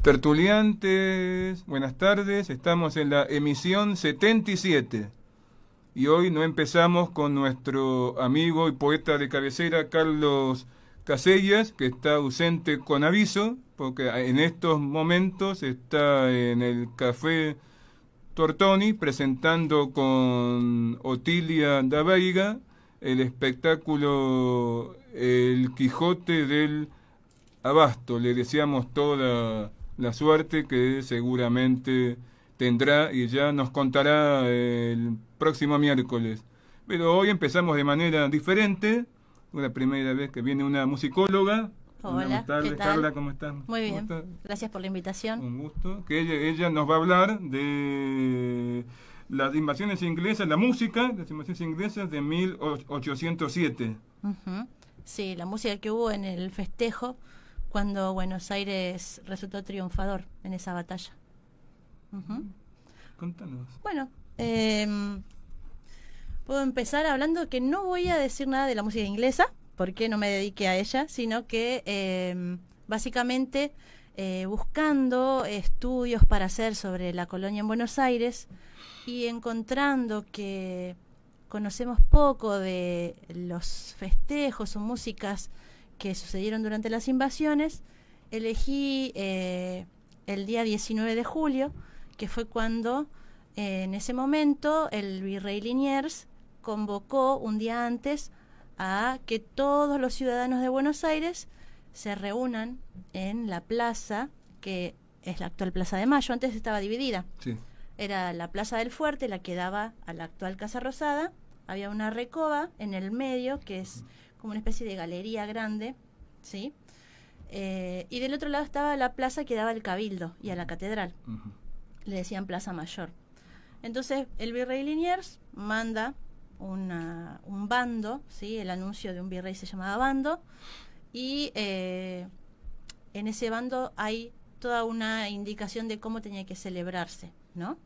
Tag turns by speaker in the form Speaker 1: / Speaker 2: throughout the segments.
Speaker 1: Tertuliantes, buenas tardes. Estamos en la emisión 77 y hoy no empezamos con nuestro amigo y poeta de cabecera Carlos Casellas, que está ausente con aviso, porque en estos momentos está en el Café Tortoni presentando con Otilia da Veiga el espectáculo El Quijote del Abasto. Le deseamos toda la suerte que seguramente tendrá y ya nos contará el próximo miércoles. Pero hoy empezamos de manera diferente, la primera vez que viene una musicóloga.
Speaker 2: Hola,
Speaker 1: Buenas tardes,
Speaker 2: ¿qué tal?
Speaker 1: Carla, ¿cómo estás?
Speaker 2: Muy bien,
Speaker 1: ¿Cómo estás?
Speaker 2: gracias por la invitación.
Speaker 1: Un gusto. Que ella nos va a hablar de las invasiones inglesas, la música, las invasiones inglesas de 1807.
Speaker 2: Ujú. Sí, la música que hubo en el festejo cuando Buenos Aires resultó triunfador en esa batalla. Ujú.
Speaker 1: Contanos.
Speaker 2: Bueno, puedo empezar hablando que no voy a decir nada de la música inglesa, porque no me dediqué a ella, sino que básicamente buscando estudios para hacer sobre la colonia en Buenos Aires y encontrando que conocemos poco de los festejos o músicas que sucedieron durante las invasiones, elegí el día 19 de julio, que fue cuando en ese momento el virrey Liniers convocó un día antes a que todos los ciudadanos de Buenos Aires se reúnan en la plaza, que es la actual Plaza de Mayo. Antes estaba dividida.
Speaker 1: Sí.
Speaker 2: Era la Plaza del Fuerte, la que daba a la actual Casa Rosada. Había una recoba en el medio, que es como una especie de galería grande, ¿sí? Y del otro lado estaba la plaza que daba al Cabildo y a la Catedral.
Speaker 1: Uh-huh.
Speaker 2: Le decían Plaza Mayor. Entonces el virrey Liniers manda un bando, ¿sí? El anuncio de un virrey se llamaba bando, y en ese bando hay toda una indicación de cómo tenía que celebrarse, ¿no?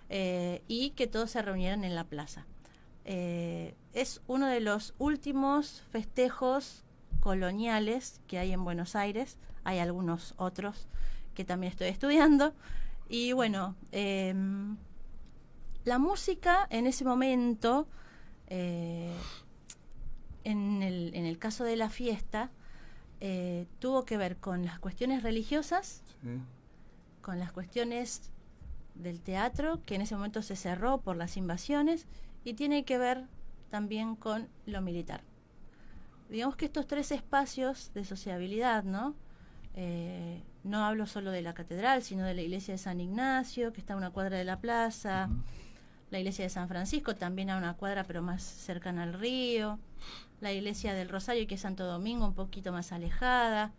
Speaker 2: Y que todos se reunieran en la plaza. Es uno de los últimos festejos coloniales que hay en Buenos Aires. Hay algunos otros que también estoy estudiando. Y bueno, la música en ese momento, en el caso de la fiesta, tuvo que ver con las cuestiones religiosas, sí, con las cuestiones del teatro, que en ese momento se cerró por las invasiones, y tiene que ver también con lo militar. Digamos que estos tres espacios de sociabilidad, ¿no? No hablo solo de la catedral, sino de la iglesia de San Ignacio, que está a una cuadra de la plaza, la iglesia de San Francisco, también a una cuadra pero más cercana al río, la iglesia del Rosario, que es Santo Domingo, un poquito más alejada,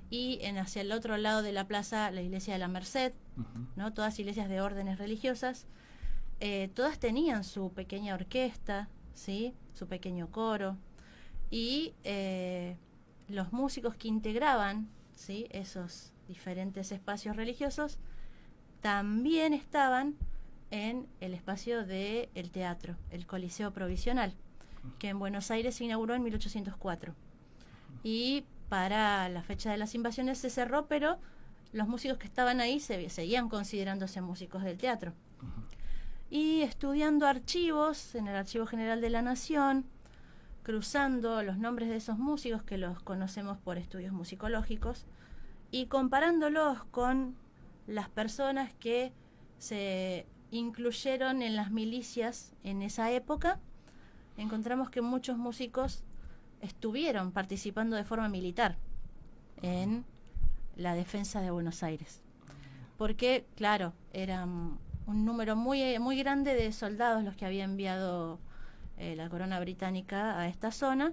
Speaker 2: y hacia el otro lado de la plaza, la iglesia de la Merced, ¿no? Todas iglesias de órdenes religiosas. Todas tenían su pequeña orquesta, ¿sí? Su pequeño coro, y los músicos que integraban, ¿sí? Esos diferentes espacios religiosos también estaban en el espacio del teatro, el Coliseo Provisional, que en Buenos Aires se inauguró en 1804. Y para la fecha de las invasiones se cerró, pero los músicos que estaban ahí seguían considerándose músicos del teatro. Y estudiando archivos en el Archivo General de la Nación, cruzando los nombres de esos músicos que los conocemos por estudios musicológicos y comparándolos con las personas que se incluyeron en las milicias en esa época, encontramos que muchos músicos estuvieron participando de forma militar en la defensa de Buenos Aires. Porque, claro, eran un número muy grande de soldados los que había enviado la corona británica a esta zona,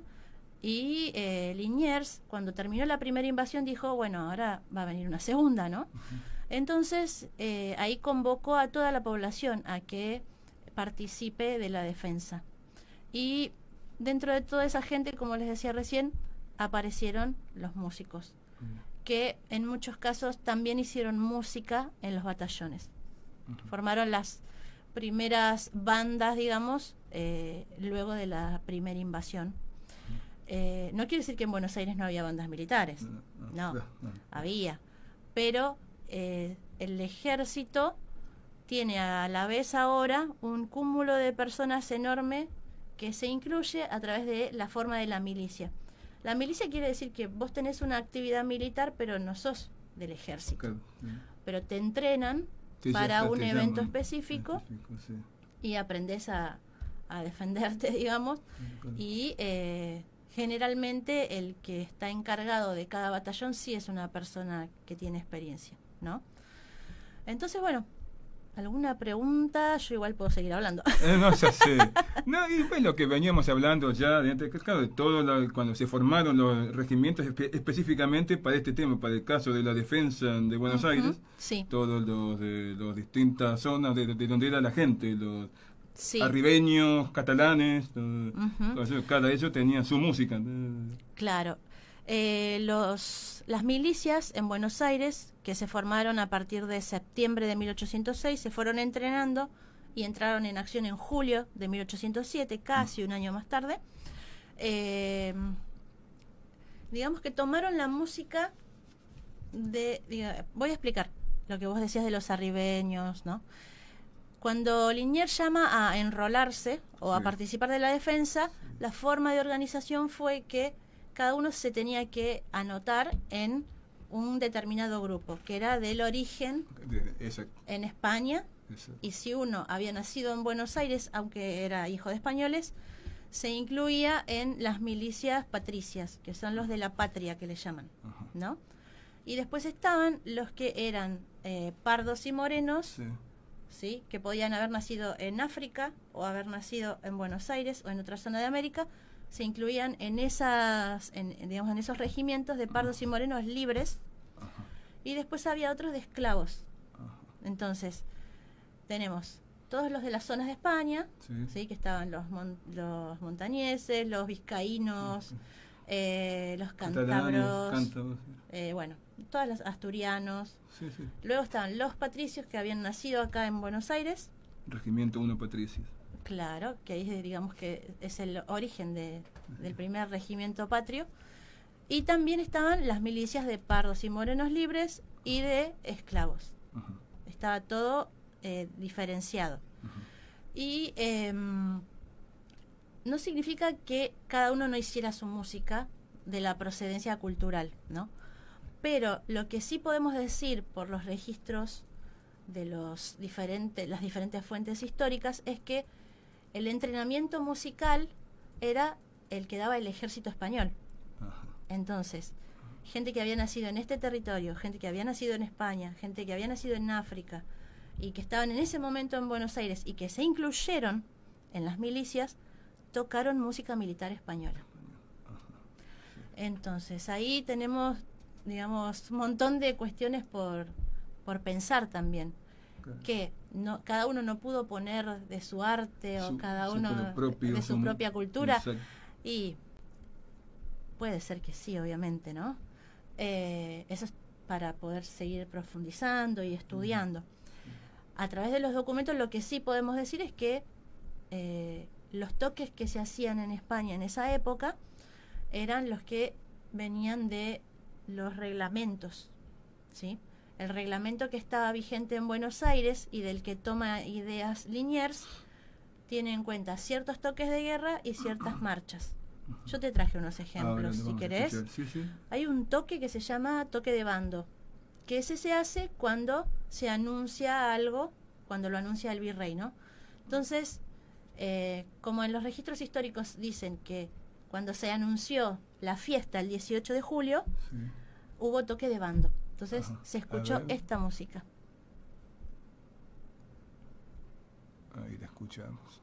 Speaker 2: y Liniers, cuando terminó la primera invasión, dijo, bueno, ahora va a venir una segunda, ¿no? Entonces ahí convocó a toda la población a que participe de la defensa, y dentro de toda esa gente, como les decía recién, aparecieron los músicos, que en muchos casos también hicieron música en los batallones. Formaron las primeras bandas, digamos, luego de la primera invasión. No quiere decir que en Buenos Aires no había bandas militares, no, había, pero el ejército tiene a la vez ahora un cúmulo de personas enorme que se incluye a través de la forma de la milicia. La milicia quiere decir que vos tenés una actividad militar, pero no sos del ejército. Okay. Pero te entrenan para un evento específico sí. Y aprendés a defenderte, digamos. Y generalmente el que está encargado de cada batallón sí es una persona que tiene experiencia, ¿no? Entonces, bueno, ¿alguna pregunta? Yo igual puedo seguir hablando.
Speaker 1: No, ya sé. No, y pues lo que veníamos hablando ya, claro, de todo cuando se formaron los regimientos específicamente para este tema, para el caso de la defensa de Buenos Aires,
Speaker 2: sí.
Speaker 1: Todos de las distintas zonas de donde era la gente, los arribeños, catalanes, cada ellos tenía su música.
Speaker 2: Claro. Las milicias en Buenos Aires, que se formaron a partir de septiembre de 1806, se fueron entrenando y entraron en acción en julio de 1807, casi un año más tarde. Digamos que tomaron la música voy a explicar lo que vos decías de los arribeños, ¿no? Cuando Liniers llama a enrolarse o a participar de la defensa, la forma de organización fue que cada uno se tenía que anotar en un determinado grupo, que era del origen en España. Exacto. Y si uno había nacido en Buenos Aires, aunque era hijo de españoles, se incluía en las milicias patricias, que son los de la patria que le llaman, ¿no? Y después estaban los que eran pardos y morenos, ¿sí? Que podían haber nacido en África o haber nacido en Buenos Aires o en otra zona de América. Se incluían en esos regimientos de pardos y morenos libres. Y después había otros de esclavos. Entonces, tenemos todos los de las zonas de España, ¿sí? Que estaban los montañeses, los vizcaínos, los cántabros, bueno, todos los asturianos. Luego estaban los patricios que habían nacido acá en Buenos Aires.
Speaker 1: Regimiento 1 Patricios.
Speaker 2: Claro, que ahí digamos que es el origen del primer regimiento patrio. Y también estaban las milicias de pardos y morenos libres y de esclavos. Estaba todo diferenciado. Y no significa que cada uno no hiciera su música de la procedencia cultural, ¿no? Pero lo que sí podemos decir por los registros de las diferentes fuentes históricas es que el entrenamiento musical era el que daba el ejército español. Entonces, gente que había nacido en este territorio, gente que había nacido en España, gente que había nacido en África y que estaban en ese momento en Buenos Aires y que se incluyeron en las milicias, tocaron música militar española. Entonces, ahí tenemos, digamos, un montón de cuestiones por pensar también. Que cada uno no pudo poner de su arte o cada uno de su propia cultura. Exacto. Y puede ser que sí, obviamente, ¿no? Eso es para poder seguir profundizando y estudiando. A través de los documentos lo que sí podemos decir es que los toques que se hacían en España en esa época eran los que venían de los reglamentos, ¿sí? El reglamento que estaba vigente en Buenos Aires y del que toma ideas Liniers tiene en cuenta ciertos toques de guerra y ciertas marchas. Yo te traje unos ejemplos, si querés. Hay un toque que se llama toque de bando, que ese se hace cuando se anuncia algo, cuando lo anuncia el virrey, ¿no? Entonces, como en los registros históricos dicen que cuando se anunció la fiesta el 18 de julio, hubo toque de bando. Entonces se escuchó esta música.
Speaker 1: Ahí la escuchamos.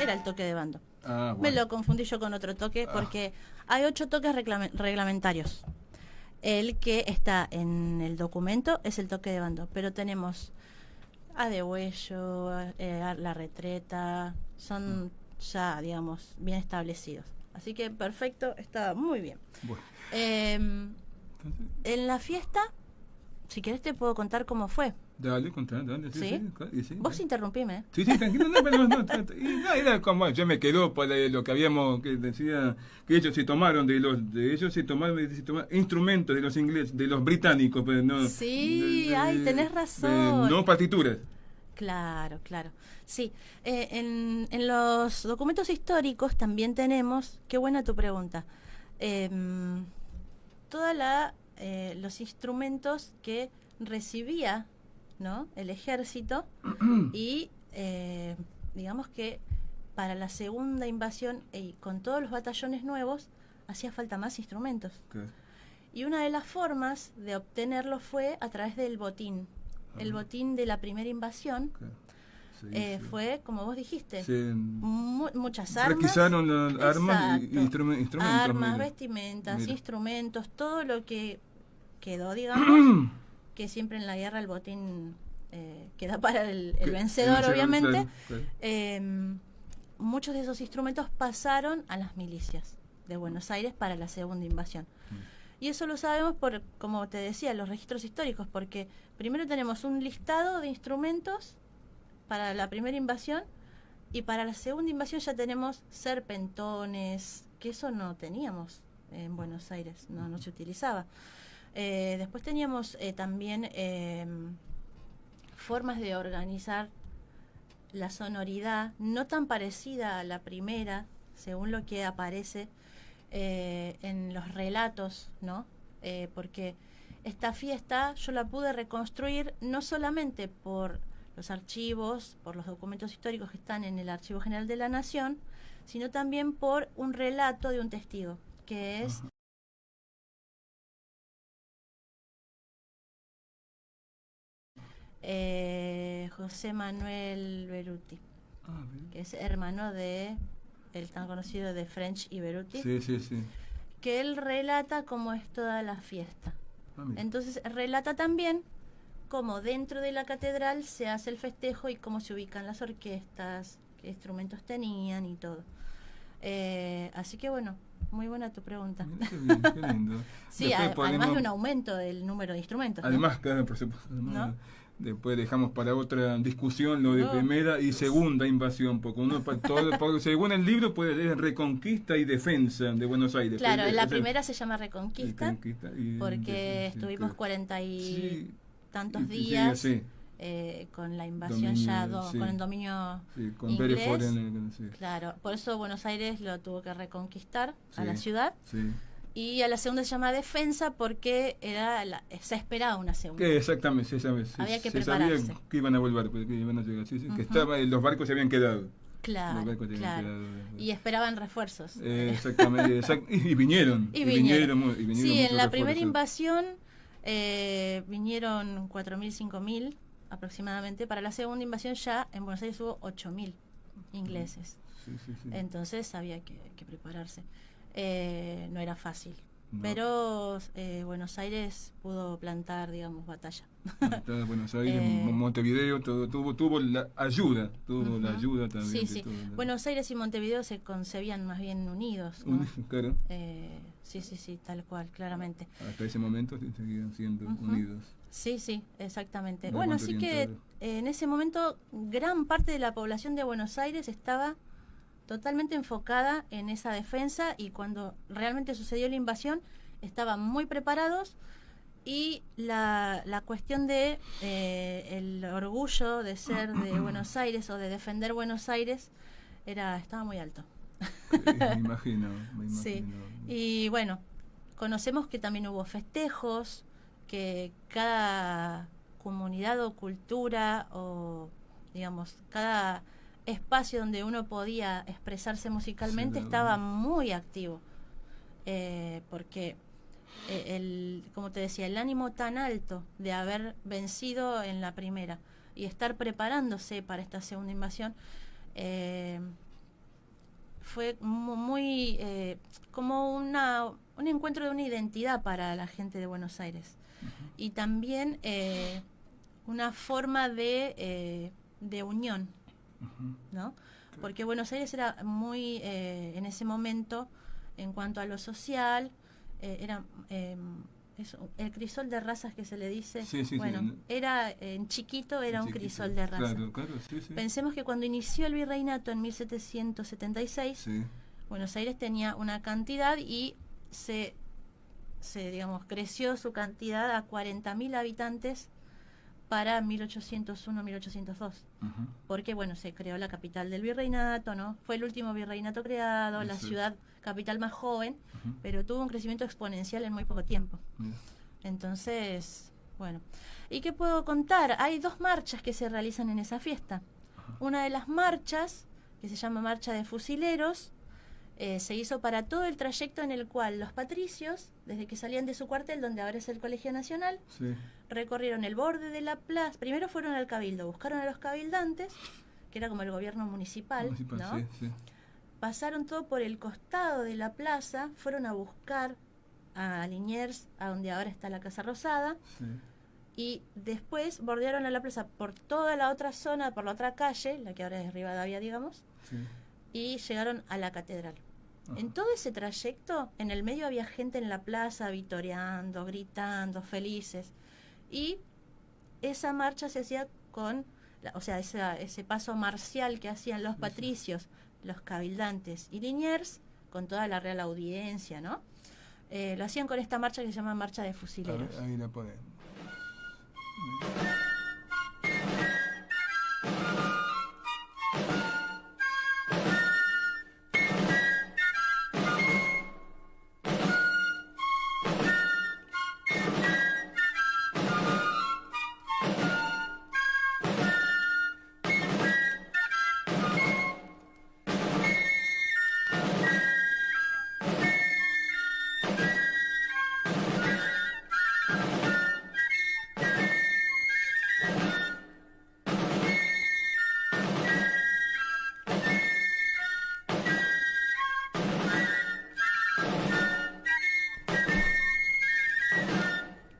Speaker 2: era el toque de bando.
Speaker 1: Ah, bueno.
Speaker 2: Me lo confundí yo con otro toque porque hay 8 toques reglamentarios. El que está en el documento es el toque de bando, pero tenemos a degüello, la retreta, son ya, digamos, bien establecidos. Así que perfecto, está muy bien.
Speaker 1: Bueno.
Speaker 2: En la fiesta, si querés te puedo contar cómo fue.
Speaker 1: Dale, contá, dale.
Speaker 2: ¿Sí?
Speaker 1: Sí,
Speaker 2: Vos interrumpime.
Speaker 1: Sí, tranquilo, no, era como, ya me quedó para lo que habíamos, que decía, que ellos se tomaron instrumentos de los ingleses, de los británicos, pero no.
Speaker 2: Sí, tenés razón.
Speaker 1: No partituras.
Speaker 2: Claro. Sí, en los documentos históricos también tenemos, qué buena tu pregunta, los instrumentos que recibía, ¿no?, el ejército y digamos que para la segunda invasión y con todos los batallones nuevos hacía falta más instrumentos. Okay. Y una de las formas de obtenerlos fue a través del botín. El botín de la primera invasión. Okay. Sí. Fue, como vos dijiste, muchas armas.
Speaker 1: Requisaron armas y instrumentos.
Speaker 2: Armas, vestimentas, instrumentos, todo lo que quedó, digamos, que siempre en la guerra el botín queda para el vencedor, obviamente. Claro. Muchos de esos instrumentos pasaron a las milicias de Buenos Aires para la segunda invasión. Y eso lo sabemos por, como te decía, los registros históricos, porque primero tenemos un listado de instrumentos para la primera invasión y para la segunda invasión ya tenemos serpentones, que eso no teníamos en Buenos Aires, no se utilizaba. Después teníamos también formas de organizar la sonoridad, no tan parecida a la primera, según lo que aparece en los relatos, ¿no? Porque esta fiesta yo la pude reconstruir no solamente por los archivos, por los documentos históricos que están en el Archivo General de la Nación, sino también por un relato de un testigo, que es José Manuel Beruti, que es hermano de el tan conocido de French y Beruti,
Speaker 1: sí.
Speaker 2: Que él relata cómo es toda la fiesta. Entonces relata también cómo dentro de la catedral se hace el festejo y cómo se ubican las orquestas, qué instrumentos tenían y todo. Así que bueno, muy buena tu pregunta.
Speaker 1: Qué bien, qué lindo.
Speaker 2: Sí, además de un aumento del número de instrumentos.
Speaker 1: Además,
Speaker 2: ¿no?
Speaker 1: Claro, por supuesto. ¿No? Después dejamos para otra discusión lo de primera y segunda invasión, porque uno porque según el libro puede leer Reconquista y Defensa de Buenos Aires.
Speaker 2: Claro, la primera se llama Reconquista porque estuvimos 40 y tantos días con la invasión con el dominio
Speaker 1: con
Speaker 2: inglés. Claro, por eso Buenos Aires lo tuvo que reconquistar a la ciudad. Y a la segunda se llama Defensa porque se esperaba una segunda.
Speaker 1: Exactamente,
Speaker 2: había que prepararse.
Speaker 1: Sabía que iban a volver, que iban a llegar, que los barcos se habían quedado.
Speaker 2: Claro. Y esperaban refuerzos.
Speaker 1: Exactamente, y vinieron.
Speaker 2: Sí, en la primera invasión vinieron 4.000, 5.000 aproximadamente. Para la segunda invasión ya en Buenos Aires hubo 8.000 ingleses. Entonces había que prepararse. No era fácil, pero Buenos Aires pudo plantar, digamos, batalla.
Speaker 1: Buenos Aires, Montevideo, tuvo la ayuda, la ayuda también.
Speaker 2: Sí. Buenos Aires y Montevideo se concebían más bien unidos, ¿no?
Speaker 1: Claro.
Speaker 2: Sí, tal cual, claramente.
Speaker 1: Hasta ese momento seguían siendo unidos.
Speaker 2: Sí, exactamente. Bueno, así que en ese momento gran parte de la población de Buenos Aires estaba totalmente enfocada en esa defensa y cuando realmente sucedió la invasión estaban muy preparados y la cuestión de el orgullo de ser de Buenos Aires o de defender Buenos Aires estaba muy alto.
Speaker 1: Me imagino.
Speaker 2: Sí. Y bueno, conocemos que también hubo festejos, que cada comunidad o cultura o digamos cada espacio donde uno podía expresarse musicalmente estaba muy activo, porque como te decía, el ánimo tan alto de haber vencido en la primera y estar preparándose para esta segunda invasión fue muy como un encuentro de una identidad para la gente de Buenos Aires. Y también una forma de unión, ¿no? Porque Buenos Aires era muy, en ese momento, en cuanto a lo social, era el crisol de razas que se le dice. Era en chiquito, era un crisol de razas.
Speaker 1: Claro,
Speaker 2: Pensemos que cuando inició el virreinato en 1776, Buenos Aires tenía una cantidad y digamos, creció su cantidad a 40.000 habitantes para 1801-1802. Porque, bueno, se creó la capital del virreinato, ¿no? Fue el último virreinato creado, la ciudad capital más joven, pero tuvo un crecimiento exponencial en muy poco tiempo. Entonces, bueno. ¿Y qué puedo contar? Hay 2 marchas que se realizan en esa fiesta. Una de las marchas, que se llama Marcha de Fusileros, se hizo para todo el trayecto en el cual los patricios, desde que salían de su cuartel, donde ahora es el Colegio Nacional, recorrieron el borde de la plaza. Primero fueron al cabildo, buscaron a los cabildantes, que era como el gobierno municipal, ¿no? Pasaron todo por el costado de la plaza, fueron a buscar a Liniers, a donde ahora está la Casa Rosada, y después bordearon a la plaza por toda la otra zona, por la otra calle, la que ahora es Rivadavia, digamos, y llegaron a la catedral. En todo ese trayecto, en el medio había gente en la plaza vitoreando, gritando, felices. Y esa marcha se hacía con, ese paso marcial que hacían los patricios, los cabildantes y Liniers, con toda la Real Audiencia, ¿no? Lo hacían con esta marcha que se llama Marcha de Fusileros.
Speaker 1: Ahí la ponemos.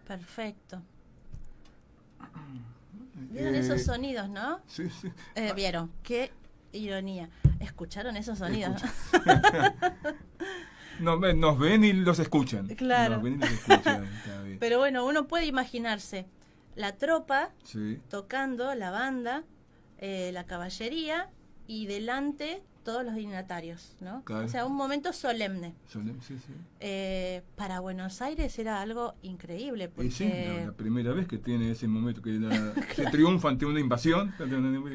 Speaker 2: Perfecto. ¿Vieron esos sonidos, no?
Speaker 1: Sí.
Speaker 2: ¿Vieron? Qué ironía. ¿Escucharon esos sonidos?
Speaker 1: Nos ven y los escuchan.
Speaker 2: Claro.
Speaker 1: Nos ven y los escuchan.
Speaker 2: Pero bueno, uno puede imaginarse la tropa tocando, la banda, la caballería y delante todos los dignatarios, ¿no?
Speaker 1: Claro.
Speaker 2: O sea, un momento solemne.
Speaker 1: Sí.
Speaker 2: Para Buenos Aires era algo increíble. Porque...
Speaker 1: Y sí, la primera vez que tiene ese momento que se triunfa ante una invasión.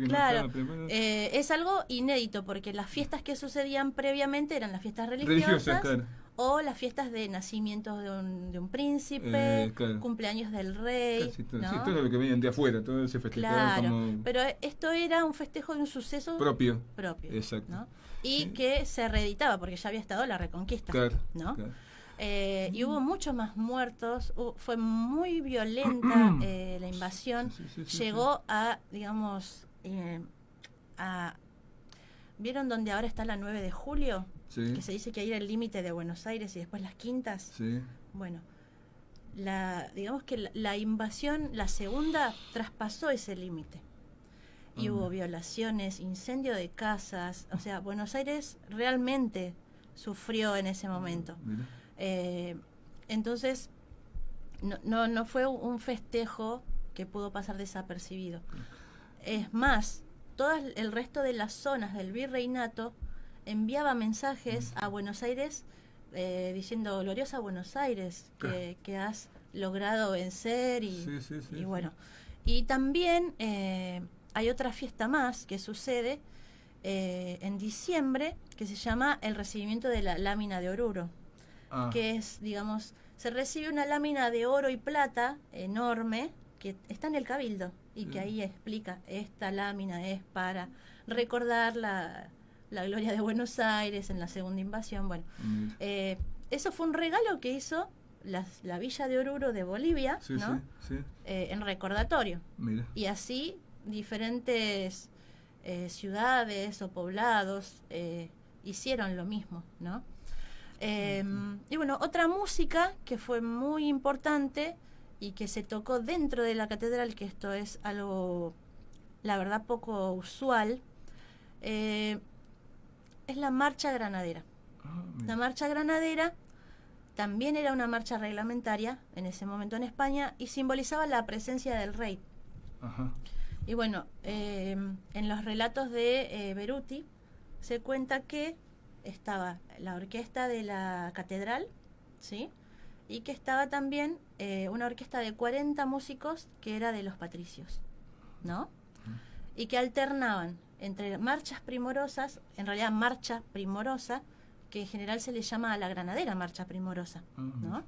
Speaker 2: Claro, es algo inédito porque las fiestas que sucedían previamente eran las fiestas religiosas o las fiestas de nacimientos de un príncipe, cumpleaños del rey. ¿No?
Speaker 1: Sí, todo lo que venían de afuera, todo ese festejo.
Speaker 2: Claro, pero esto era un festejo de un suceso propio.
Speaker 1: Exacto.
Speaker 2: ¿No? Y que se reeditaba porque ya había estado la Reconquista. ¿No? Y hubo muchos más muertos, fue muy violenta la invasión. Llegó a, digamos, ¿vieron donde ahora está la 9 de julio? Que se dice que ahí era el límite de Buenos Aires y después las Quintas. Bueno, digamos que la invasión, la segunda, traspasó ese límite. Y hubo violaciones, incendio de casas. O sea, Buenos Aires realmente sufrió en ese momento. Entonces, no fue un festejo que pudo pasar desapercibido. Es más, todo el resto de las zonas del virreinato enviaba mensajes a Buenos Aires diciendo: gloriosa Buenos Aires, que has logrado vencer. Y bueno, y también hay otra fiesta más que sucede en diciembre, que se llama el recibimiento de la lámina de Oruro, que es, digamos, se recibe una lámina de oro y plata enorme que está en el Cabildo y que ahí explica: esta lámina es para recordar la gloria de Buenos Aires en la segunda invasión. Bueno, eso fue un regalo que hizo la Villa de Oruro de Bolivia, ¿no? En recordatorio. Y así diferentes ciudades o poblados hicieron lo mismo, ¿no? Y bueno, otra música que fue muy importante y que se tocó dentro de la catedral, que esto es algo, la verdad, poco usual, es la marcha granadera. La marcha granadera también era una marcha reglamentaria en ese momento en España y simbolizaba la presencia del rey.
Speaker 1: Ajá.
Speaker 2: Y bueno, en los relatos de Beruti se cuenta que estaba la orquesta de la catedral, ¿sí? Y que estaba también una orquesta de 40 músicos que era de los patricios, ¿no? Y que alternaban entre marchas primorosas, en realidad marcha primorosa, que en general se le llama a la granadera marcha primorosa, ¿no?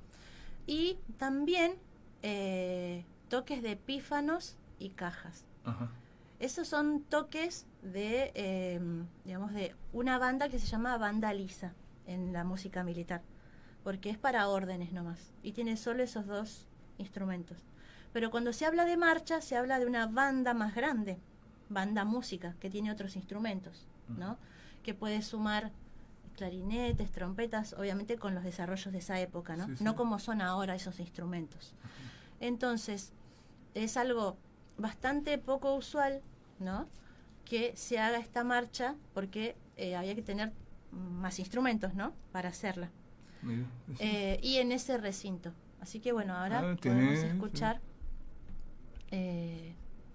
Speaker 2: Y también toques de pífanos y cajas. Ajá. Esos son toques de, digamos, de una banda que se llama banda lisa en la música militar, porque es para órdenes nomás, y tiene solo esos dos instrumentos. Pero cuando se habla de marcha, se habla de una banda más grande, banda música, que tiene otros instrumentos, ¿no? Que puede sumar clarinetes, trompetas, obviamente con los desarrollos de esa época, ¿no? Sí, sí. No como son ahora esos instrumentos. Entonces, es algo bastante poco usual, ¿no? Que se haga esta marcha, porque había que tener más instrumentos, ¿no? Para hacerla. Mira, sí. Y en ese recinto. Así que bueno, ahora podemos escuchar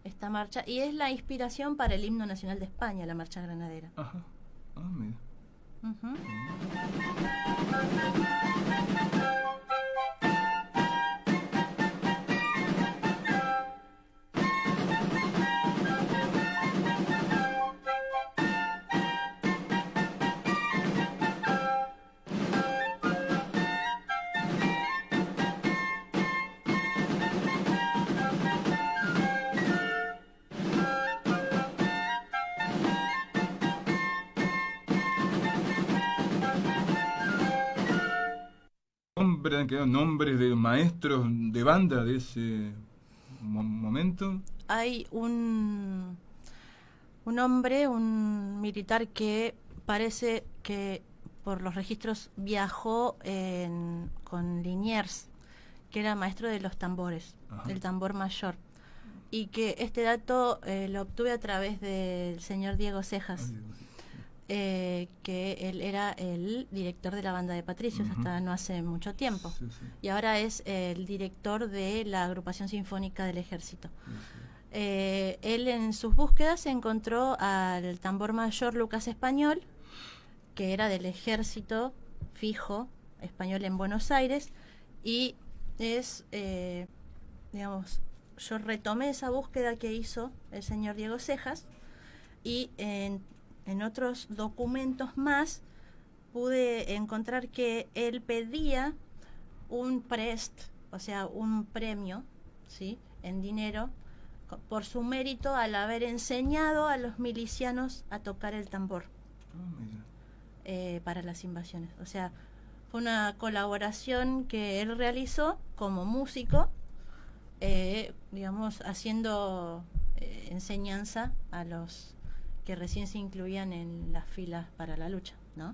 Speaker 2: esta marcha. Y es la inspiración para el himno nacional de España, la marcha granadera.
Speaker 1: Ajá. Ah, mira. Uh-huh. Han quedado nombres de maestros de banda de ese momento.
Speaker 2: Hay un hombre, un militar que parece que por los registros viajó con Liniers, que era maestro de los tambores, del tambor mayor, y que este dato lo obtuve a través del señor Diego Cejas. Que él era el director de la banda de Patricios hasta no hace mucho tiempo, sí. Y ahora es el director de la agrupación sinfónica del ejército. Sí. Él en sus búsquedas encontró al tambor mayor Lucas Español, que era del ejército fijo español en Buenos Aires, y es, digamos, yo retomé esa búsqueda que hizo el señor Diego Cejas, y en otros documentos más pude encontrar que él pedía un o sea, un premio, ¿sí?, en dinero, por su mérito al haber enseñado a los milicianos a tocar el tambor para las invasiones. O sea, fue una colaboración que él realizó como músico, digamos, haciendo enseñanza a los que recién se incluían en las filas para la lucha, ¿no?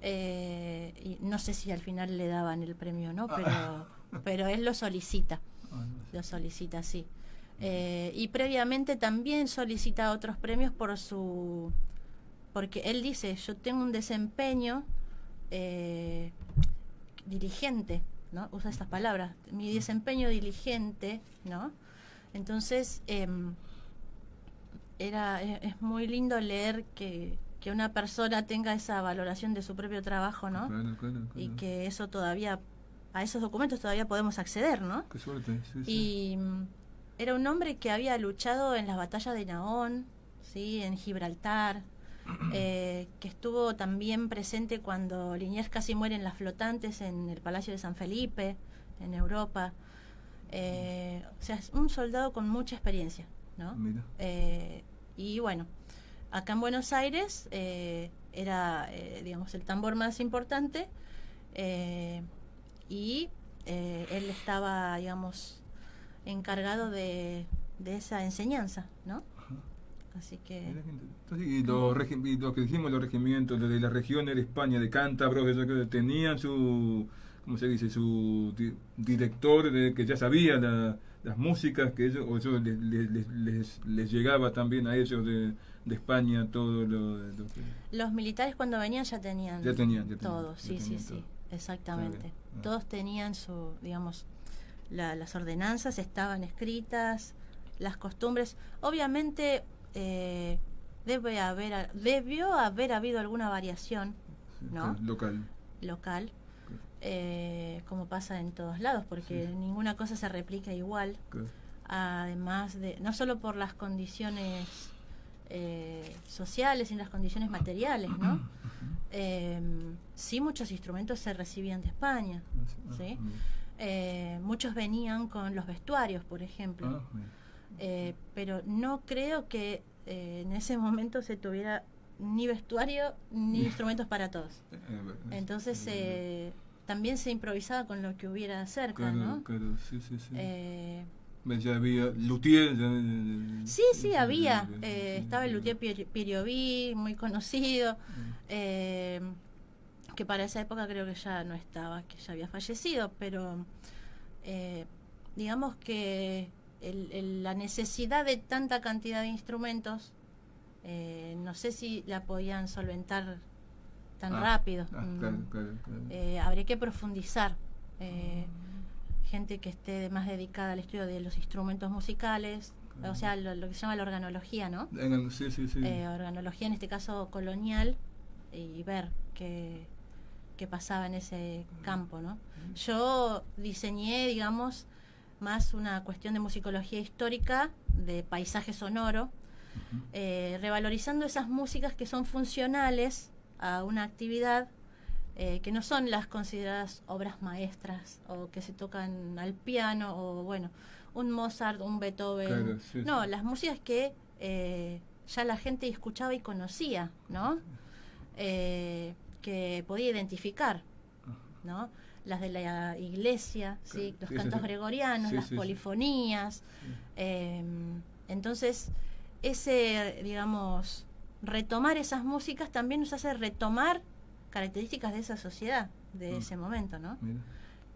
Speaker 2: Y no sé si al final le daban el premio o no, pero él lo solicita, sí. Y previamente también solicita otros premios porque él dice, yo tengo un desempeño diligente, ¿no? Usa estas palabras, mi desempeño diligente, ¿no? Entonces, es muy lindo leer que una persona tenga esa valoración de su propio trabajo, ¿no? Claro. Y que eso todavía, a esos documentos todavía podemos acceder, ¿no?
Speaker 1: Qué suerte, sí.
Speaker 2: Y era un hombre que había luchado en las batallas de Nahón, ¿sí?, en Gibraltar, que estuvo también presente cuando Liniers casi muere en las flotantes en el Palacio de San Felipe, en Europa. O sea, es un soldado con mucha experiencia, ¿no? Y bueno, acá en Buenos Aires era, digamos, el tambor más importante, y él estaba, digamos, encargado de esa enseñanza, ¿no? Así que...
Speaker 1: Entonces, y lo que dijimos, los regimientos, los de la región de España, de Cántabro, tenían su, ¿cómo se dice? Su director que ya sabía las músicas, que ellos, o eso les llegaba también a ellos de España todo lo que...
Speaker 2: Los militares cuando venían ya tenían todo, sí, exactamente. Todos tenían su, digamos, las ordenanzas estaban escritas, las costumbres. Obviamente debió haber habido alguna variación, ¿no? Local. Como pasa en todos lados, porque ninguna cosa se replica igual. Además de, no solo por las condiciones sociales y las condiciones materiales, ¿no? Sí, muchos instrumentos se recibían de España, ¿sí? Muchos venían con los vestuarios, por ejemplo, pero no creo que en ese momento se tuviera ni vestuario ni instrumentos para todos. Entonces también se improvisaba con lo que hubiera cerca, ¿no?
Speaker 1: Claro, sí. Ya había luthier.
Speaker 2: Sí, había. Estaba el luthier Pirioví, muy conocido, que para esa época creo que ya no estaba, que ya había fallecido, pero digamos que la necesidad de tanta cantidad de instrumentos, no sé si la podían solventar tan rápido.
Speaker 1: Claro.
Speaker 2: Habría que profundizar. Gente que esté más dedicada al estudio de los instrumentos musicales, o sea, lo que se llama la organología, ¿no?
Speaker 1: Sí.
Speaker 2: Organología, en este caso colonial, y ver qué pasaba en ese campo, ¿no? Yo diseñé, digamos, más una cuestión de musicología histórica, de paisaje sonoro, revalorizando esas músicas que son funcionales a una actividad, que no son las consideradas obras maestras o que se tocan al piano, o bueno, un Mozart, un Beethoven. No, las músicas que ya la gente escuchaba y conocía, ¿no? Que podía identificar, ¿no? Las de la iglesia, ¿sí? Los cantos gregorianos, las polifonías. Entonces, digamos, retomar esas músicas también nos hace retomar características de esa sociedad, de ese momento, ¿no? Mira.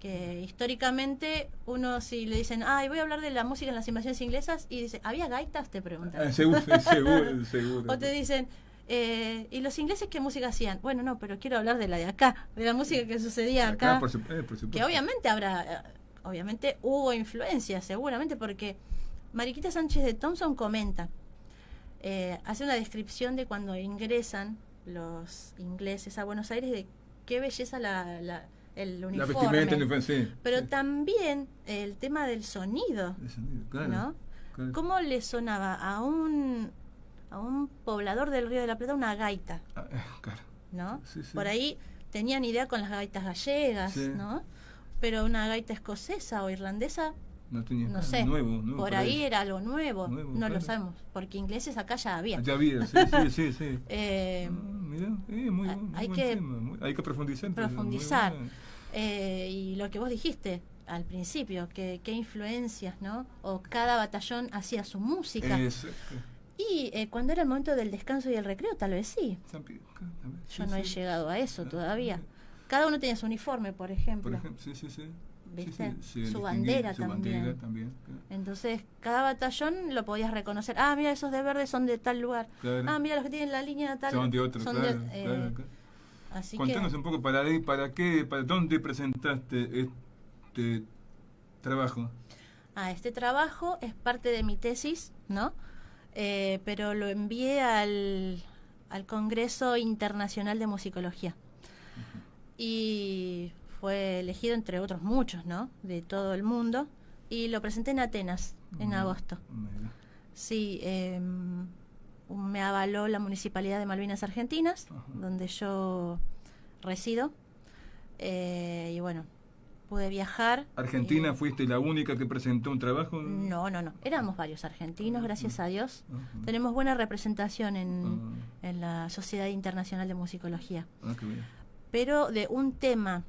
Speaker 2: Que históricamente uno, si le dicen, voy a hablar de la música en las invasiones inglesas, y dice, ¿había gaitas? Te preguntan.
Speaker 1: Seguro.
Speaker 2: O te dicen, ¿y los ingleses qué música hacían? Bueno, no, pero quiero hablar de la de acá, de la música que sucedía acá.
Speaker 1: Por supuesto.
Speaker 2: Que obviamente hubo influencia, seguramente, porque Mariquita Sánchez de Thompson comenta, hace una descripción de cuando ingresan los ingleses a Buenos Aires, de qué belleza el uniforme, pero también el tema del sonido, ¿no? ¿Cómo le sonaba a un poblador del Río de la Plata una gaita? ¿No? Por ahí tenían idea con las gaitas gallegas, ¿no? Pero una gaita escocesa o irlandesa, no sé, nuevo, por ahí era algo nuevo, no lo sabemos, porque ingleses acá ya había.
Speaker 1: Sí. Hay que profundizar.
Speaker 2: Y lo que vos dijiste al principio, qué influencias, ¿no? O cada batallón hacía su música. Y cuando era el momento del descanso y el recreo, tal vez sí. Yo no he llegado a eso todavía. Cada uno tenía su uniforme, por ejemplo. ¿Viste? Su bandera también. Entonces, cada batallón lo podías reconocer. Mira, esos de verde son de tal lugar. Mira, los que tienen la línea tal.
Speaker 1: Son de otro, claro.
Speaker 2: Así
Speaker 1: Contanos un poco para dónde presentaste este trabajo.
Speaker 2: Este trabajo es parte de mi tesis, ¿no? Pero lo envié al Congreso Internacional de Musicología. Y fue elegido entre otros muchos, ¿no? De todo el mundo, y lo presenté en Atenas en agosto. Sí, me avaló la Municipalidad de Malvinas Argentinas, donde yo resido, y bueno, pude viajar.
Speaker 1: ¿Argentina fuiste la única que presentó un trabajo?
Speaker 2: No, éramos varios argentinos, gracias a Dios. Tenemos buena representación en la Sociedad Internacional de Musicología. Qué bien. Pero de un tema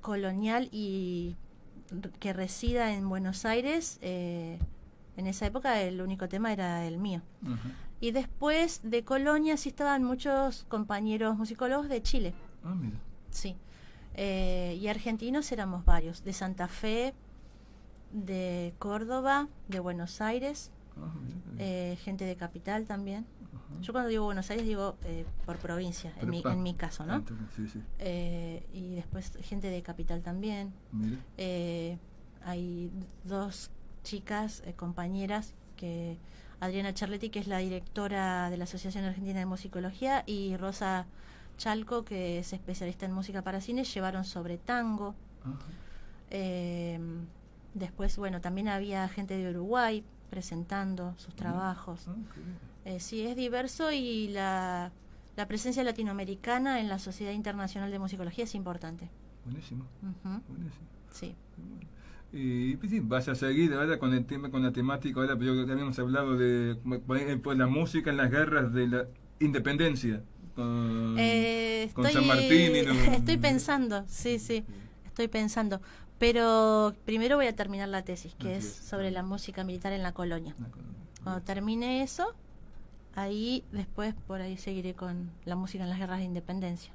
Speaker 2: colonial y que resida en Buenos Aires, en esa época el único tema era el mío. Y después de Colonia sí estaban muchos compañeros musicólogos de Chile.
Speaker 1: Ah, mira.
Speaker 2: Sí. Y argentinos éramos varios, de Santa Fe, de Córdoba, de Buenos Aires, gente de Capital también. Yo cuando digo Buenos Aires digo por provincia, en mi caso, ¿no?
Speaker 1: Sí, sí.
Speaker 2: Y después gente de Capital también. Hay dos chicas, compañeras, que Adriana Charletti, que es la directora de la Asociación Argentina de Musicología, y Rosa Chalco, que es especialista en música para cine, llevaron sobre tango. Después, bueno, también había gente de Uruguay presentando sus trabajos. Sí, es diverso, y la presencia latinoamericana en la Sociedad Internacional de Musicología es importante.
Speaker 1: Buenísimo. Buenísimo.
Speaker 2: Sí.
Speaker 1: Y pues sí, vas a seguir ahora con el tema, con la temática. Ahora, pero habíamos hablado de pues, la música en las guerras de la independencia con San Martín.
Speaker 2: Estoy pensando, sí, estoy pensando. Pero primero voy a terminar la tesis, que es sobre la música militar en la colonia. Cuando termine eso, ahí después por ahí seguiré con la música en las guerras de independencia.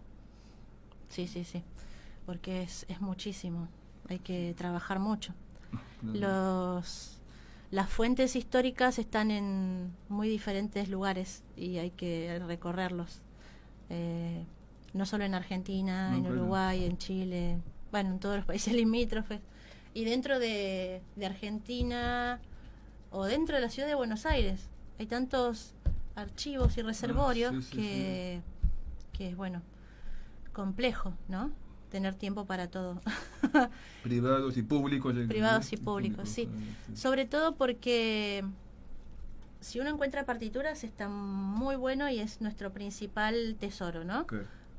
Speaker 2: Sí, porque es muchísimo, hay que trabajar mucho. Las fuentes históricas están en muy diferentes lugares y hay que recorrerlos. No solo en Argentina, en Uruguay, en Chile, bueno, en todos los países limítrofes. Y dentro de Argentina o dentro de la ciudad de Buenos Aires hay tantos archivos y reservorios que es, bueno, complejo, ¿no? Tener tiempo para todo.
Speaker 1: Privados y públicos.
Speaker 2: Privados y públicos, sí. Sobre todo porque si uno encuentra partituras está muy bueno y es nuestro principal tesoro, ¿no?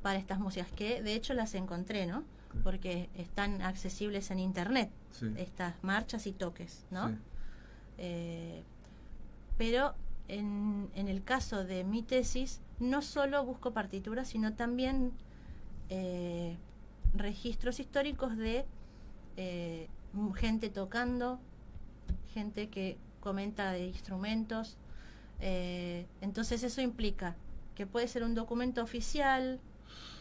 Speaker 2: Para estas músicas, que de hecho las encontré, ¿no? Porque están accesibles en internet, estas marchas y toques, ¿no? Pero en el caso de mi tesis no solo busco partituras, sino también registros históricos de gente tocando, gente que comenta de instrumentos. Entonces eso implica que puede ser un documento oficial,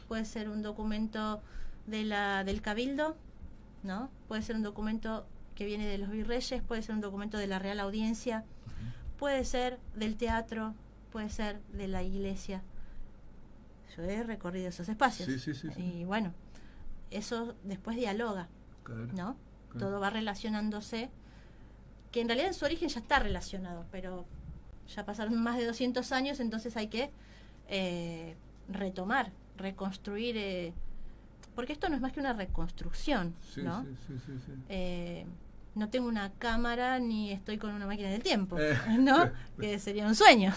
Speaker 2: puede ser un documento del Cabildo, ¿no? Puede ser un documento que viene de los virreyes, puede ser un documento de la Real Audiencia, puede ser del teatro, puede ser de la iglesia. Yo he recorrido esos espacios. Y bueno, eso después dialoga, ¿no? Todo va relacionándose, que en realidad en su origen ya está relacionado, pero ya pasaron más de 200 años, entonces hay que retomar, reconstruir, porque esto no es más que una reconstrucción, ¿no? No tengo una cámara ni estoy con una máquina del tiempo, ¿no? Que sería un sueño.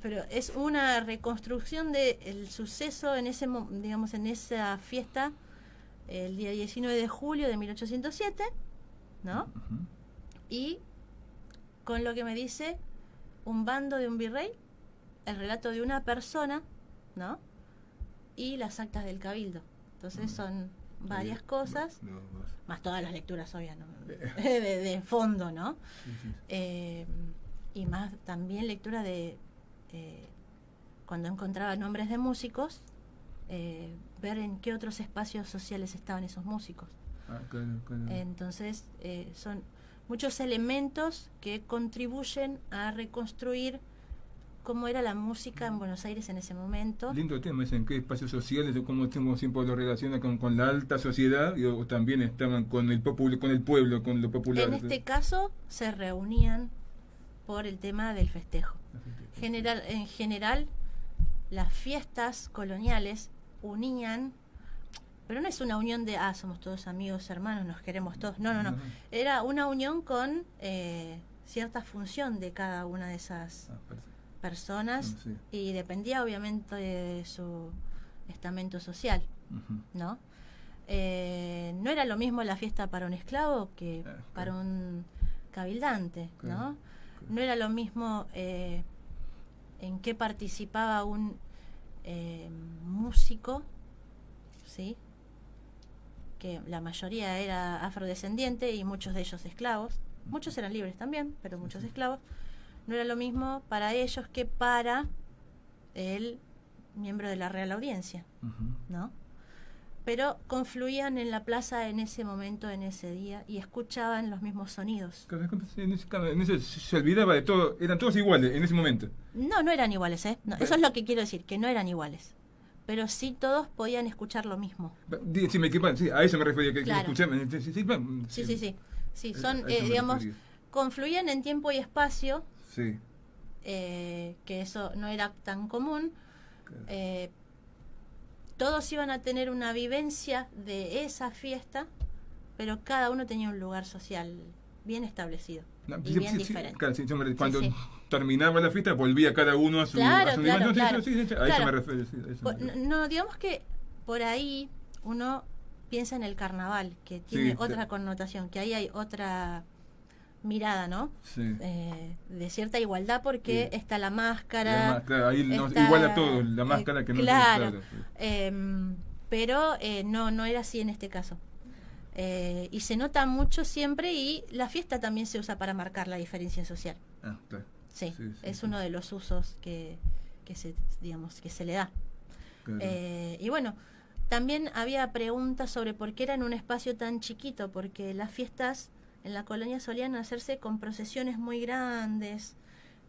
Speaker 2: Pero es una reconstrucción del suceso en ese, digamos, en esa fiesta, el día 19 de julio de 1807, ¿no? Y con lo que me dice un bando de un virrey, el relato de una persona, ¿no? Y las actas del Cabildo. Entonces son varias cosas, más todas las lecturas obvias, ¿no? de fondo, ¿no? Y más también lectura de cuando encontraba nombres de músicos, ver en qué otros espacios sociales estaban esos músicos. Entonces son muchos elementos que contribuyen a reconstruir cómo era la música en Buenos Aires en ese momento.
Speaker 1: Lindo tema, es en qué espacios sociales, o cómo siempre lo relaciona con la alta sociedad, o también estaban con el pueblo, con lo popular.
Speaker 2: En este caso se reunían por el tema del festejo. En general, las fiestas coloniales unían, pero no es una unión de, somos todos amigos, hermanos, nos queremos todos. No. Era una unión con cierta función de cada una de esas personas, y dependía obviamente de su estamento social, ¿no? No era lo mismo la fiesta para un esclavo que para un cabildante, ¿no? No era lo mismo en qué participaba un músico, ¿sí? Que la mayoría era afrodescendiente y muchos de ellos esclavos. Muchos eran libres también, pero muchos esclavos. no era lo mismo para ellos que para el miembro de la Real Audiencia, ¿no? Pero confluían en la plaza en ese momento, en ese día, y escuchaban los mismos sonidos.
Speaker 1: En ese se olvidaba de todo, eran todos iguales en ese momento.
Speaker 2: No eran iguales, ¿eh? No, eso es lo que quiero decir, que no eran iguales. Pero sí todos podían escuchar lo mismo.
Speaker 1: Sí, a eso me refería, que
Speaker 2: claro.
Speaker 1: escuchaban.
Speaker 2: Sí, son, digamos, confluían en tiempo y espacio,
Speaker 1: sí.
Speaker 2: Que eso no era tan común. Claro. Todos iban a tener una vivencia de esa fiesta, pero cada uno tenía un lugar social bien establecido y bien diferente.
Speaker 1: Claro, cuando terminaba la fiesta, volvía cada uno a su
Speaker 2: claro.
Speaker 1: nivel. A eso me refiero.
Speaker 2: No, digamos que por ahí uno piensa en el carnaval, que tiene otra connotación, que ahí hay otra mirada, ¿no?
Speaker 1: Sí.
Speaker 2: De cierta igualdad, porque está la máscara.
Speaker 1: Ahí igual a todos, la máscara que no
Speaker 2: claro. Pero no era así en este caso. Y se nota mucho siempre, y la fiesta también se usa para marcar la diferencia social.
Speaker 1: Claro.
Speaker 2: Sí, es uno de los usos que se le da. Claro. Y bueno, también había preguntas sobre por qué era en un espacio tan chiquito, porque las fiestas en la colonia solían hacerse con procesiones muy grandes,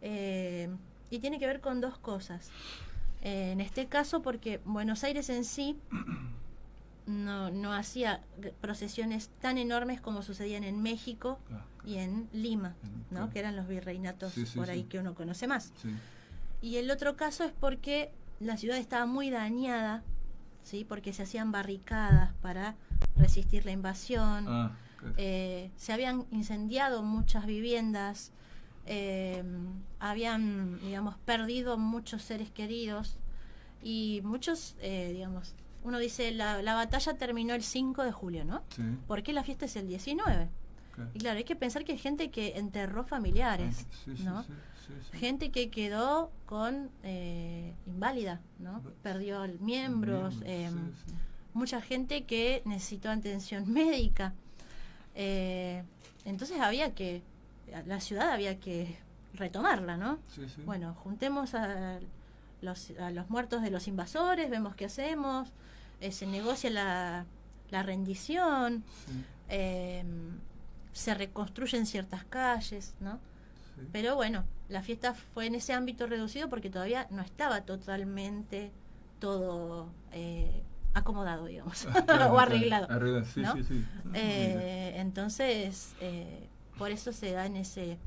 Speaker 2: y tiene que ver con dos cosas. En este caso, porque Buenos Aires en sí no hacía procesiones tan enormes como sucedían en México y en Lima, ¿no? Que eran los virreinatos por ahí que uno conoce más. Sí. Y el otro caso es porque la ciudad estaba muy dañada, ¿sí? Porque se hacían barricadas para resistir la invasión. Se habían incendiado muchas viviendas, habían, digamos, perdido muchos seres queridos, y muchos, digamos, uno dice, la batalla terminó el 5 de julio, ¿no? Sí. ¿Por qué la fiesta es el 19? Okay. Y claro, hay que pensar que hay gente que enterró familiares, ¿no? Sí. Gente que quedó con inválida, ¿no? Perdió miembros, mucha gente que necesitó atención médica. Entonces la ciudad había que retomarla, ¿no? Sí. Bueno, juntemos a los muertos de los invasores, vemos qué hacemos, se negocia la rendición, se reconstruyen ciertas calles, ¿no? Sí. Pero bueno, la fiesta fue en ese ámbito reducido porque todavía no estaba totalmente todo acomodado, digamos, o arreglado. ¿No? Sí. Entonces, por eso se da en ese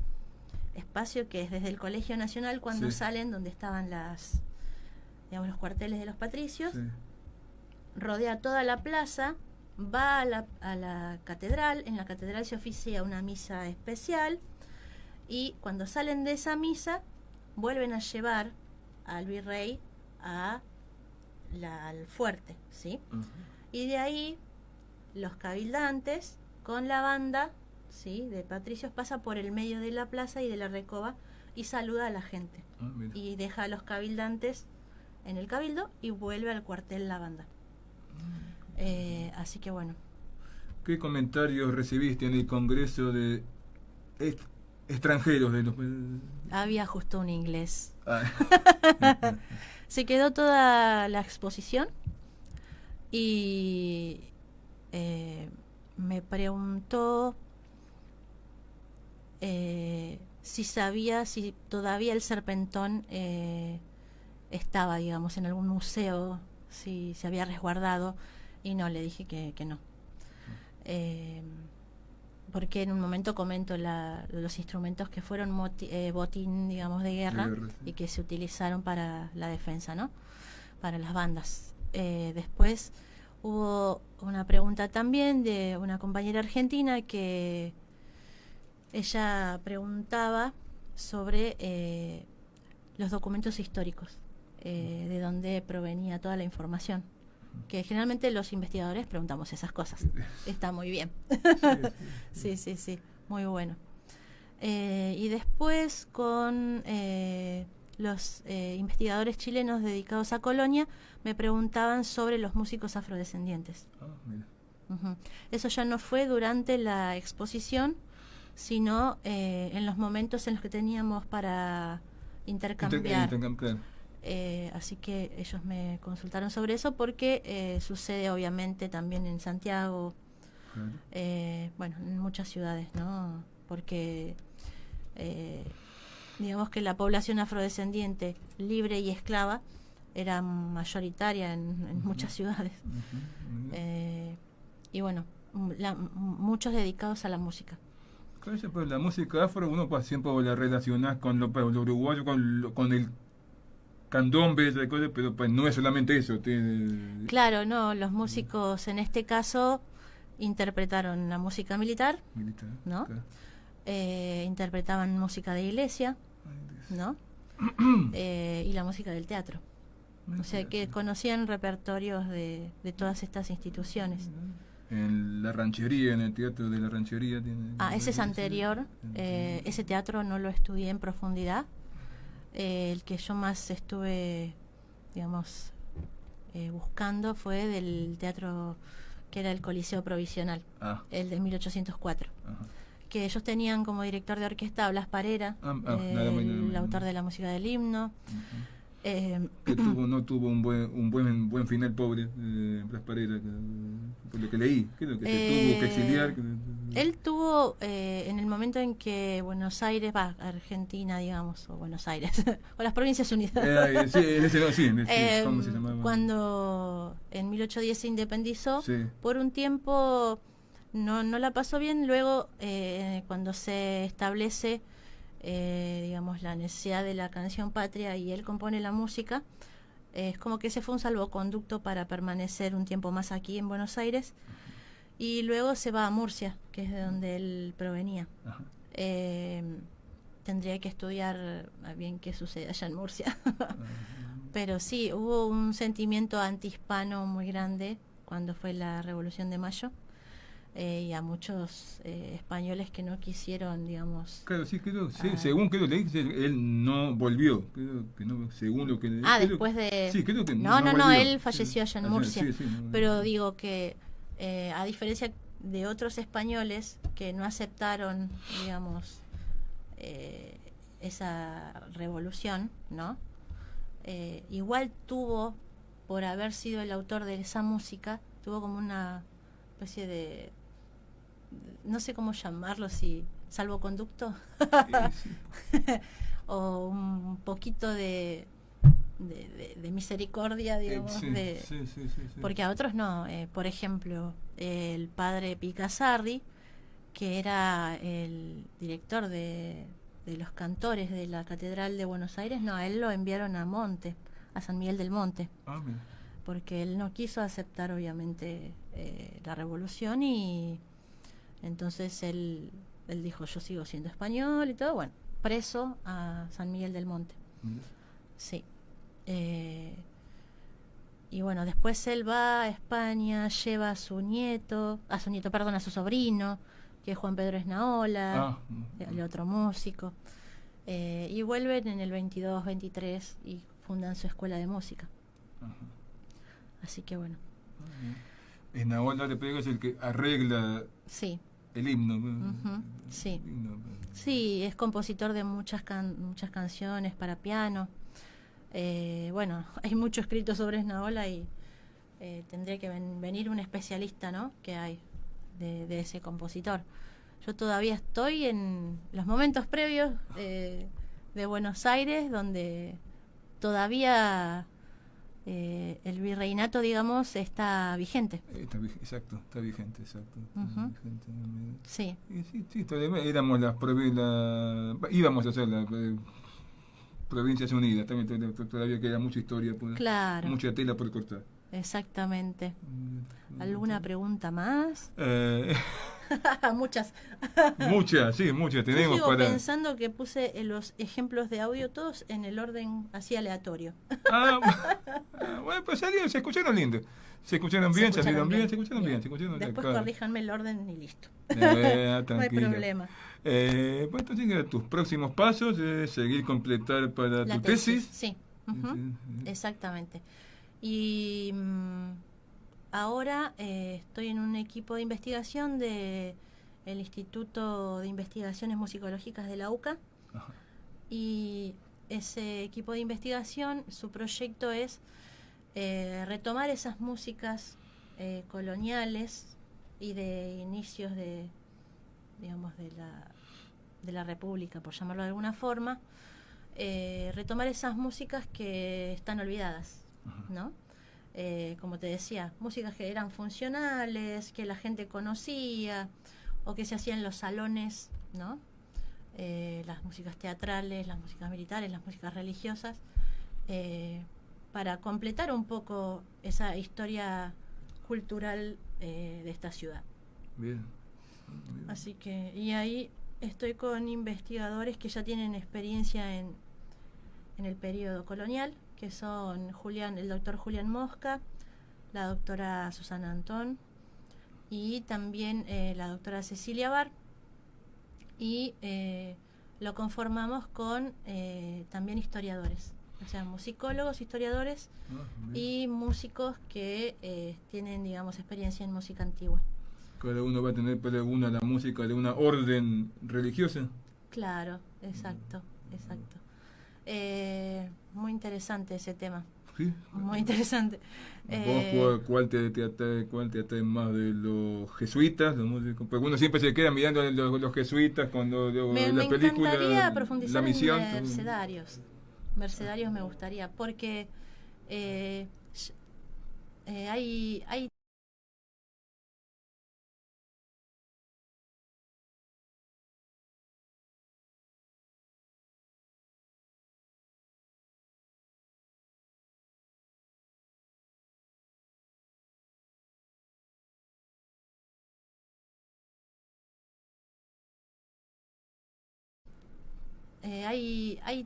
Speaker 2: espacio que es desde el Colegio Nacional, cuando salen, donde estaban los cuarteles de los patricios, rodea toda la plaza, va a la catedral. En la catedral se oficia una misa especial, y cuando salen de esa misa vuelven a llevar al virrey al fuerte, ¿sí? Y de ahí los cabildantes con la banda, ¿sí?, de patricios, pasa por el medio de la plaza y de la recoba y saluda a la gente, y deja a los cabildantes en el cabildo y vuelve al cuartel la banda. Así que bueno.
Speaker 1: ¿Qué comentarios recibiste en el congreso de extranjeros de los?
Speaker 2: Había justo un inglés. Se quedó toda la exposición y me preguntó si todavía el serpentón estaba, digamos, en algún museo, si se había resguardado, y no, le dije que no. Porque en un momento comento los instrumentos que fueron botín, digamos, de guerra, y que se utilizaron para la defensa, ¿no? Para las bandas. Después hubo una pregunta también de una compañera argentina, que ella preguntaba sobre los documentos históricos, de dónde provenía toda la información, que generalmente los investigadores preguntamos esas cosas. Está muy bien. Sí, muy bueno. Y después con los investigadores chilenos dedicados a Colonia, me preguntaban sobre los músicos afrodescendientes. Mira. Eso ya no fue durante la exposición, sino en los momentos en los que teníamos para intercambiar. Así que ellos me consultaron sobre eso porque sucede obviamente también en Santiago, bueno, en muchas ciudades, ¿no? Porque digamos que la población afrodescendiente libre y esclava era mayoritaria en muchas ciudades. Y bueno, muchos dedicados a la música.
Speaker 1: Claro, pero la música afro uno pues, siempre la relaciona con lo uruguayo, con el candombe, pero pues no es solamente eso.
Speaker 2: Claro, no, los músicos en este caso interpretaron la música militar, ¿no? Claro. Interpretaban música de iglesia, ¿no? Y la música del teatro. O sea que conocían repertorios de todas estas instituciones.
Speaker 1: En la ranchería, en el teatro de la ranchería.
Speaker 2: Ese es anterior. Ese teatro no lo estudié en profundidad. El que yo más estuve, digamos, buscando fue del teatro que era el Coliseo Provisional, el de 1804. Que ellos tenían como director de orquesta a Blas Parera, el autor de la música del himno.
Speaker 1: Que no tuvo un buen final, pobre, Blas Parera, por lo que leí, creo que se tuvo que exiliar.
Speaker 2: Él tuvo, en el momento en que Buenos Aires, Argentina, digamos, o Buenos Aires, o las Provincias Unidas,
Speaker 1: ¿cómo se llamaba?
Speaker 2: Cuando en 1810 se independizó, por un tiempo no la pasó bien. Luego, cuando se establece digamos, la necesidad de la canción patria y él compone la música, es como que ese fue un salvoconducto para permanecer un tiempo más aquí en Buenos Aires, y luego se va a Murcia, que es de donde él provenía. Tendría que estudiar bien qué sucede allá en Murcia. Pero sí, hubo un sentimiento antihispano muy grande cuando fue la Revolución de Mayo. Y a muchos españoles que no quisieron, digamos...
Speaker 1: Claro, sí, según creo leí, él no volvió, según lo que...
Speaker 2: después de...
Speaker 1: Sí, creo que
Speaker 2: no, él falleció allá en Murcia. Pero digo que, a diferencia de otros españoles que no aceptaron, digamos, esa revolución, ¿no? Igual tuvo, por haber sido el autor de esa música, tuvo como una especie de... no sé cómo llamarlo, si salvoconducto o un poquito de misericordia, digamos, porque a otros no. Por ejemplo, el padre Picassardi, que era el director de los cantores de la Catedral de Buenos Aires, no, a él lo enviaron a Monte, a San Miguel del Monte, porque él no quiso aceptar obviamente la revolución, y entonces él dijo, yo sigo siendo español y todo, bueno, preso a San Miguel del Monte. Sí. Y bueno, después él va a España, lleva a su sobrino, que es Juan Pedro Esnaola, el otro músico, y vuelven en el 22, 23 y fundan su escuela de música. Así que bueno.
Speaker 1: Esnaola de Pega es el que arregla el himno.
Speaker 2: Sí. Sí, es compositor de muchas canciones para piano. Bueno, hay mucho escrito sobre Esnaola y tendría que venir un especialista, ¿no?, que hay de ese compositor. Yo todavía estoy en los momentos previos de Buenos Aires, donde todavía el virreinato, digamos, está vigente.
Speaker 1: Está vigente, exacto.
Speaker 2: Sí.
Speaker 1: Sí, todavía éramos íbamos a ser las Provincias Unidas, también todavía queda mucha historia,
Speaker 2: claro,
Speaker 1: mucha tela por cortar.
Speaker 2: Exactamente. ¿Alguna pregunta más? Muchas.
Speaker 1: Muchas tenemos.
Speaker 2: Yo sigo pensando que puse los ejemplos de audio todos en el orden así aleatorio.
Speaker 1: Bueno, pues se escucharon lindo. Se escucharon bien, se escucharon bien.
Speaker 2: Después corríjanme el orden y listo. No hay problema.
Speaker 1: Pues entonces, tus próximos pasos es seguir completar para tu tesis.
Speaker 2: Sí. Exactamente. Y ahora estoy en un equipo de investigación de el Instituto de Investigaciones Musicológicas de la UCA.
Speaker 1: Ajá.
Speaker 2: Y ese equipo de investigación, su proyecto es retomar esas músicas coloniales y de inicios de, digamos, de la República, por llamarlo de alguna forma, retomar esas músicas que están olvidadas, ¿no? Como te decía, músicas que eran funcionales, que la gente conocía o que se hacían en los salones, ¿no? Las músicas teatrales, las músicas militares, las músicas religiosas, para completar un poco esa historia cultural de esta ciudad.
Speaker 1: Bien.
Speaker 2: Así que, y ahí estoy con investigadores que ya tienen experiencia en el periodo colonial, que son el doctor Julián Mosca, la doctora Susana Antón y también la doctora Cecilia Bar, y lo conformamos con también historiadores, o sea, musicólogos, historiadores y músicos que tienen, digamos, experiencia en música antigua.
Speaker 1: Cada uno va a tener la música de una orden religiosa.
Speaker 2: Claro, exacto, exacto. Muy interesante ese tema.
Speaker 1: ¿Sí?
Speaker 2: Muy interesante.
Speaker 1: ¿Vos cuál te atrae más de los jesuitas, los músicos? Porque uno siempre se queda mirando los jesuitas cuando la película
Speaker 2: Me encantaría profundizar
Speaker 1: La Misión.
Speaker 2: En mercedarios. Mercedarios me gustaría, porque hay hay